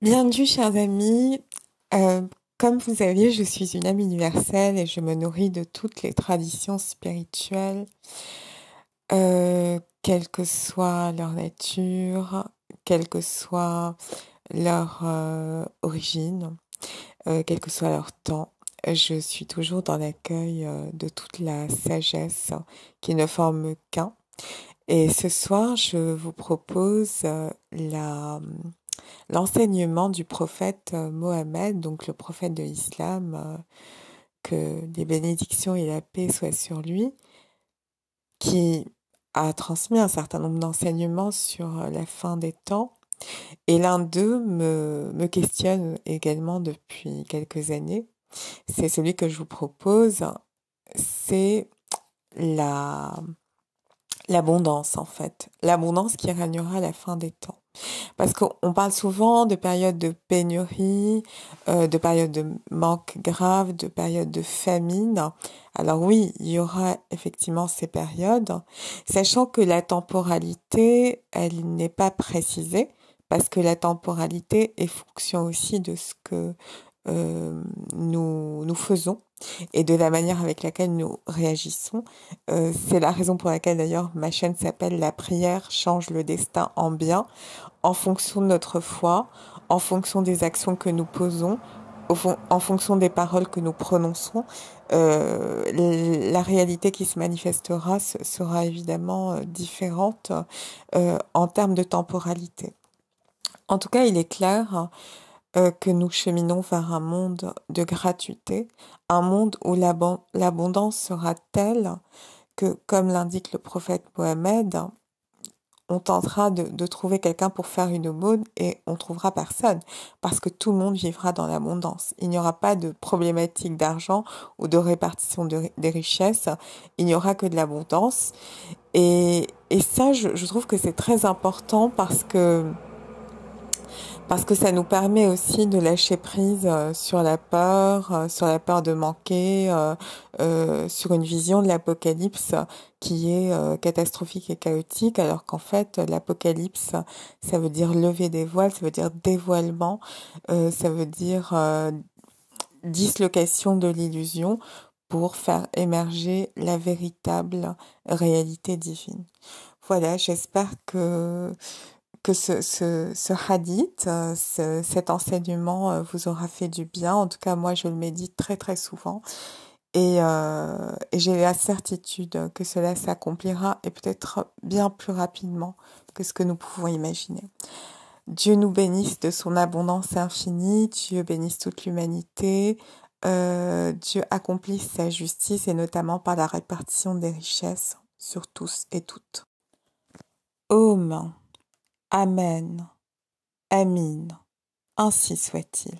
Bienvenue, chers amis. Euh, Comme vous savez, je suis une âme universelle et je me nourris de toutes les traditions spirituelles, quelle que soit leur nature, quelle que soit leur origine, quel que soit leur temps. Je suis toujours dans l'accueil de toute la sagesse qui ne forme qu'un. Et ce soir, je vous propose l'enseignement du prophète Mohammed, donc le prophète de l'islam, que les bénédictions et la paix soient sur lui, qui a transmis un certain nombre d'enseignements sur la fin des temps. Et l'un d'eux me questionne également depuis quelques années. C'est celui que je vous propose, c'est la, l'abondance en fait. L'abondance qui régnera à la fin des temps. Parce qu'on parle souvent de périodes de pénurie, de périodes de manque grave, de périodes de famine. Alors oui, il y aura effectivement ces périodes, sachant que la temporalité, elle n'est pas précisée, parce que la temporalité est fonction aussi de ce que nous faisons et de la manière avec laquelle nous réagissons. C'est la raison pour laquelle d'ailleurs ma chaîne s'appelle La prière change le destin en bien, en fonction de notre foi, en fonction des actions que nous posons, en fonction des paroles que nous prononçons, la réalité qui se manifestera sera évidemment différente en termes de temporalité. En tout cas, il est clair que nous cheminons vers un monde de gratuité, un monde où l'abondance sera telle que, comme l'indique le prophète Mohammed, on tentera de trouver quelqu'un pour faire une aumône et on trouvera personne parce que tout le monde vivra dans l'abondance. Il n'y aura pas de problématique d'argent ou de répartition des richesses. Il n'y aura que de l'abondance. Et ça, je trouve que c'est très important parce que ça nous permet aussi de lâcher prise sur la peur de manquer, sur une vision de l'apocalypse qui est catastrophique et chaotique, alors qu'en fait, l'apocalypse, ça veut dire lever des voiles, ça veut dire dévoilement, ça veut dire dislocation de l'illusion pour faire émerger la véritable réalité divine. Voilà, j'espère que ce hadith, cet enseignement vous aura fait du bien. En tout cas, moi, je le médite très très souvent et j'ai la certitude que cela s'accomplira et peut-être bien plus rapidement que ce que nous pouvons imaginer. Dieu nous bénisse de son abondance infinie, Dieu bénisse toute l'humanité, Dieu accomplisse sa justice et notamment par la répartition des richesses sur tous et toutes. Amen. Amen. Amin. Ainsi soit-il.